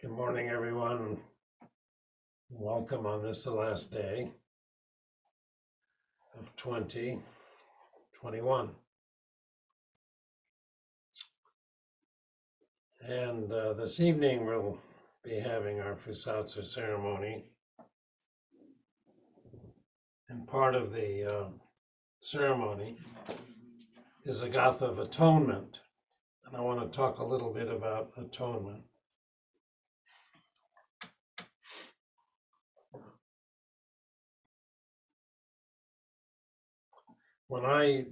Good morning, everyone. Welcome on this, the last day of 2021. And this evening, we'll be having our Fusatsu ceremony. And part of the ceremony is a Gatha of Atonement. And I want to talk a little bit about atonement. When I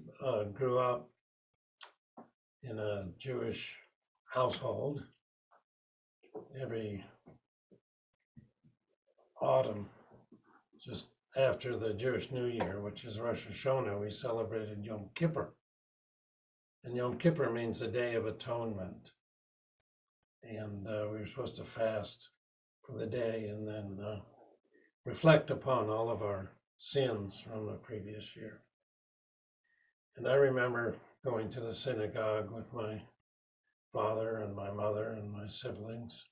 grew up in a Jewish household, every autumn, just after the Jewish New Year, which is Rosh Hashanah, we celebrated Yom Kippur. And Yom Kippur means the Day of Atonement. And we were supposed to fast for the day and then reflect upon all of our sins from the previous year. And I remember going to the synagogue with my father and my mother and my siblings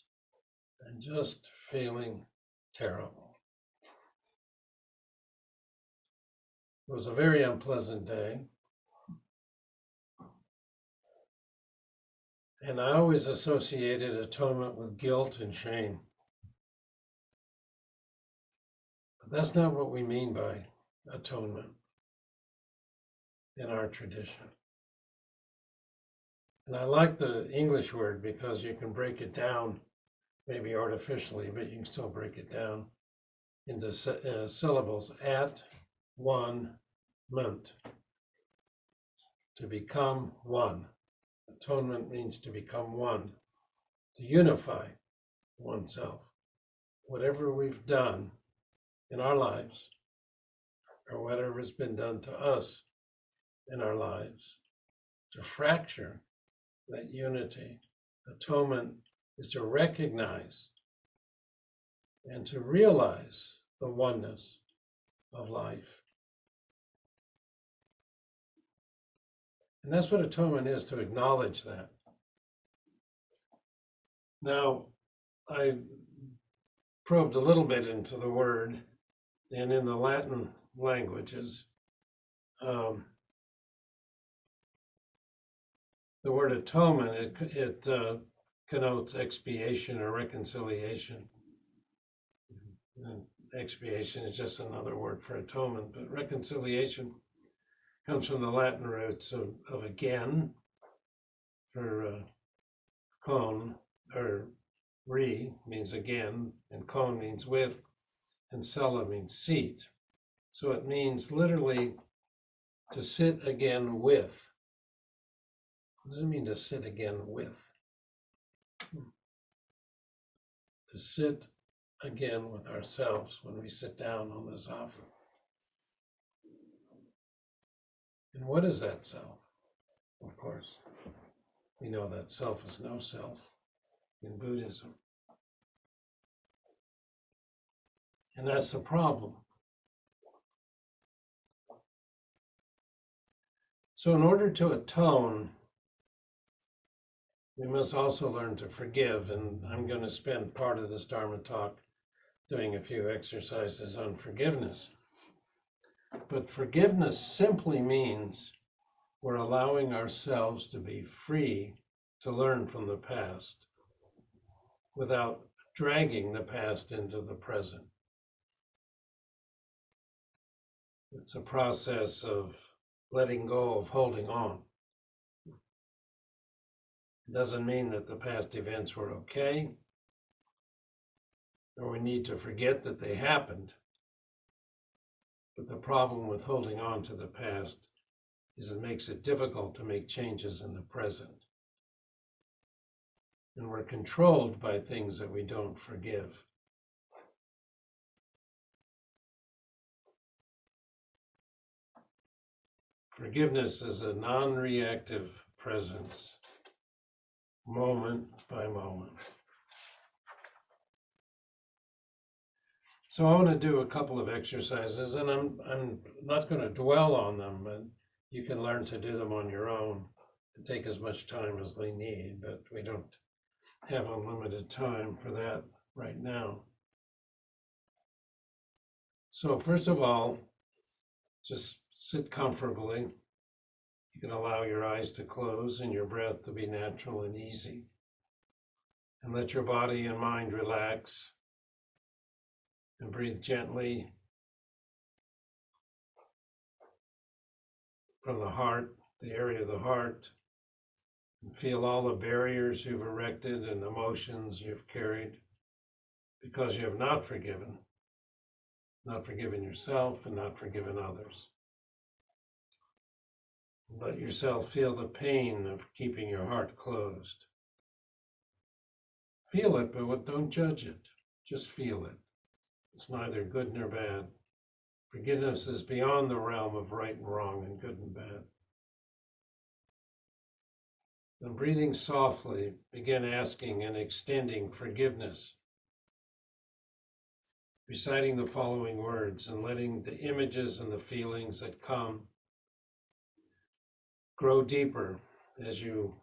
and just feeling terrible. It was a very unpleasant day. And I always associated atonement with guilt and shame. But that's not what we mean by atonement in our tradition. And I like the English word because you can break it down, maybe artificially, but you can still break it down into syllables. At one ment. To become one. Atonement means to become one, to unify oneself. Whatever we've done in our lives, or whatever has been done to us in our lives, to fracture that unity. Atonement is to recognize and to realize the oneness of life. And that's what atonement is, to acknowledge that. Now, I probed a little bit into the word, and in the Latin languages, the word atonement, it connotes expiation or reconciliation. And expiation is just another word for atonement, but reconciliation comes from the Latin roots of again, for con, or re means again, and con means with, and cella means seat. So it means literally to sit again with. What does it mean to sit again with? To sit again with ourselves when we sit down on this offer. And what is that self? Of course, we know that self is no self in Buddhism. And that's the problem. So in order to atone, we must also learn to forgive, and I'm going to spend part of this Dharma talk doing a few exercises on forgiveness. But forgiveness simply means we're allowing ourselves to be free to learn from the past without dragging the past into the present. It's a process of letting go of holding on. It doesn't mean that the past events were okay, or we need to forget that they happened. But the problem with holding on to the past is it makes it difficult to make changes in the present. And we're controlled by things that we don't forgive. Forgiveness is a non-reactive presence, moment by moment. So I want to do a couple of exercises, and I'm not going to dwell on them, but you can learn to do them on your own and take as much time as they need, but we don't have unlimited time for that right now. So first of all, just sit comfortably. You can allow your eyes to close and your breath to be natural and easy. And let your body and mind relax. And breathe gently from the heart, the area of the heart. And feel all the barriers you've erected and emotions you've carried because you have not forgiven yourself and not forgiven others. Let yourself feel the pain of keeping your heart closed. Feel it, but don't judge it. Just feel it. It's neither good nor bad. Forgiveness is beyond the realm of right and wrong and good and bad. Then breathing softly, begin asking and extending forgiveness, reciting the following words and letting the images and the feelings that come grow deeper as you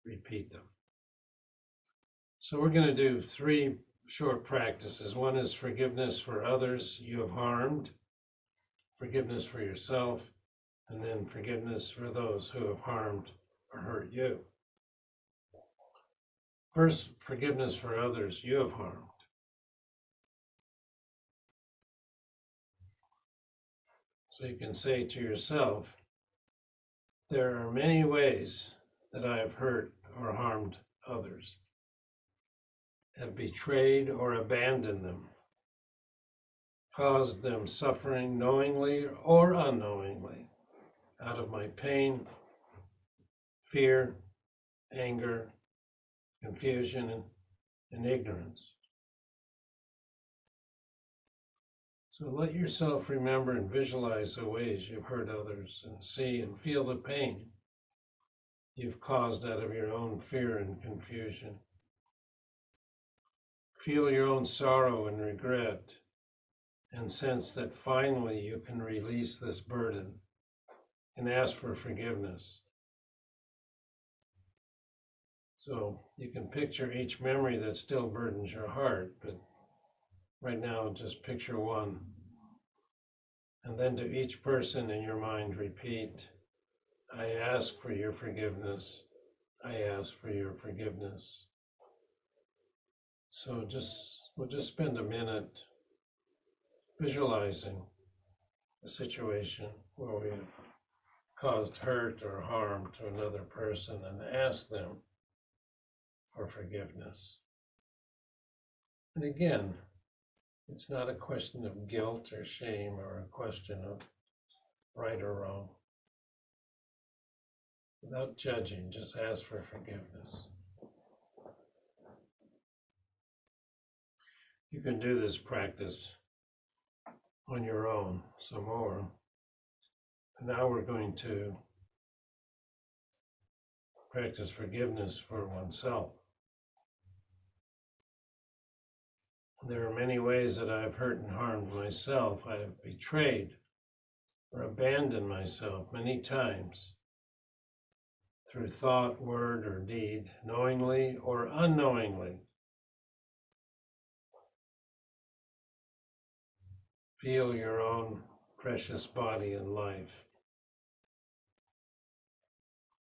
repeat them. So we're going to do 3 short practices. One is forgiveness for others you have harmed, forgiveness for yourself, and then forgiveness for those who have harmed or hurt you. First, forgiveness for others you have harmed. So you can say to yourself, there are many ways that I have hurt or harmed others, have betrayed or abandoned them, caused them suffering knowingly or unknowingly, out of my pain, fear, anger, confusion, and ignorance. So let yourself remember and visualize the ways you've hurt others and see and feel the pain you've caused out of your own fear and confusion. Feel your own sorrow and regret and sense that finally you can release this burden and ask for forgiveness. So you can picture each memory that still burdens your heart, but right now just picture one. And then to each person in your mind repeat, I ask for your forgiveness. I ask for your forgiveness. So we'll just spend a minute visualizing a situation where we've caused hurt or harm to another person and ask them for forgiveness. And again, it's not a question of guilt or shame or a question of right or wrong. Without judging, just ask for forgiveness. You can do this practice on your own some more. And now we're going to practice forgiveness for oneself. There are many ways that I've hurt and harmed myself. I have betrayed or abandoned myself many times through thought, word, or deed, knowingly or unknowingly. Feel your own precious body and life.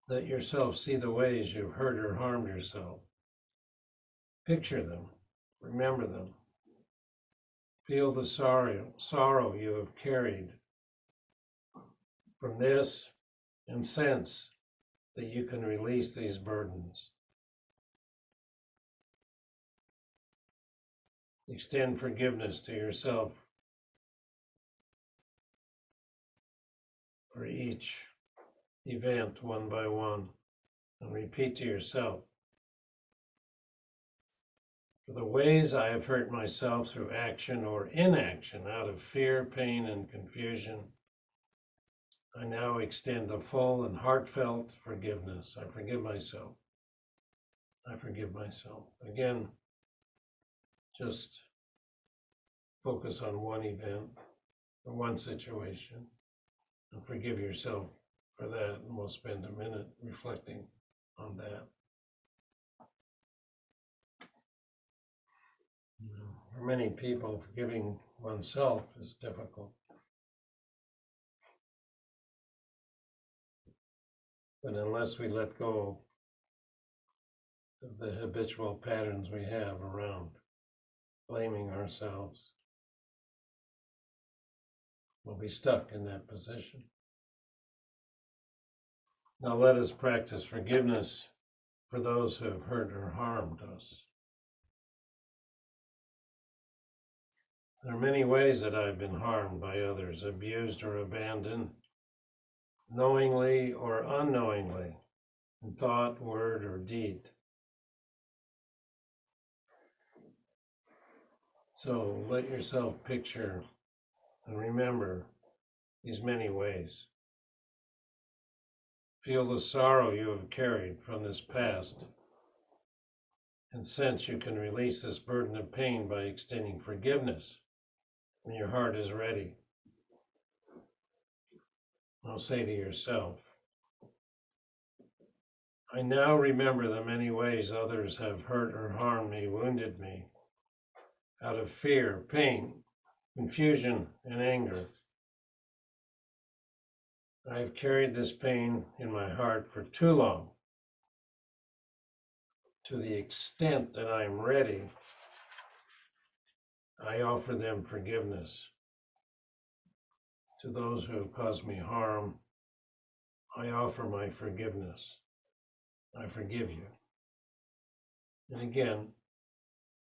Let yourself see the ways you've hurt or harmed yourself. Picture them, remember them. Feel the sorrow you have carried from this and sense that you can release these burdens. Extend forgiveness to yourself for each event one by one, and repeat to yourself, for the ways I have hurt myself through action or inaction out of fear, pain, and confusion, I now extend a full and heartfelt forgiveness. I forgive myself. I forgive myself. Again, just focus on one event or one situation and forgive yourself for that. And we'll spend a minute reflecting on that. For many people, forgiving oneself is difficult. But unless we let go of the habitual patterns we have around blaming ourselves, we'll be stuck in that position. Now let us practice forgiveness for those who have hurt or harmed us. There are many ways that I've been harmed by others, abused or abandoned, knowingly or unknowingly, in thought, word, or deed. So let yourself picture and remember these many ways. Feel the sorrow you have carried from this past and sense you can release this burden of pain by extending forgiveness when your heart is ready. Now say to yourself, I now remember the many ways others have hurt or harmed me, wounded me, out of fear, pain, confusion, and anger. I have carried this pain in my heart for too long. To the extent that I am ready, I offer them forgiveness. To those who have caused me harm, I offer my forgiveness. I forgive you. And again,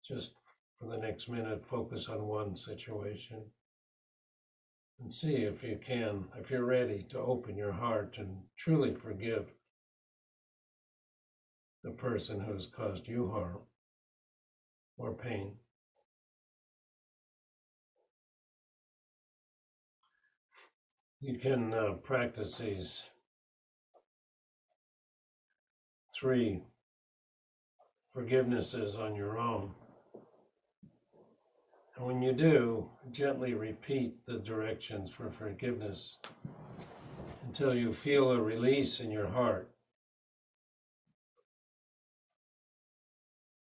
just for the next minute, focus on one situation and see if you can, if you're ready to open your heart and truly forgive the person who has caused you harm or pain. You can practice these 3 forgivenesses on your own. And when you do, gently repeat the directions for forgiveness until you feel a release in your heart.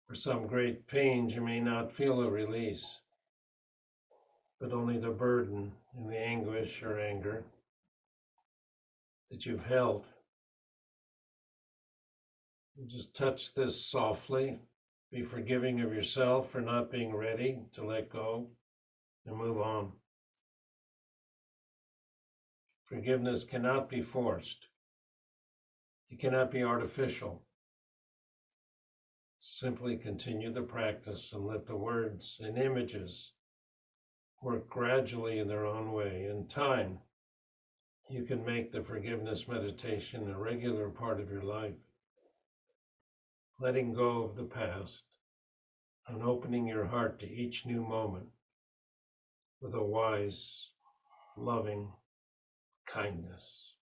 For some great pains, you may not feel a release, but only the burden and the anguish or anger that you've held. You just touch this softly. Be forgiving of yourself for not being ready to let go and move on. Forgiveness cannot be forced. It cannot be artificial. Simply continue the practice and let the words and images work gradually in their own way. In time, you can make the forgiveness meditation a regular part of your life, letting go of the past and opening your heart to each new moment with a wise, loving kindness.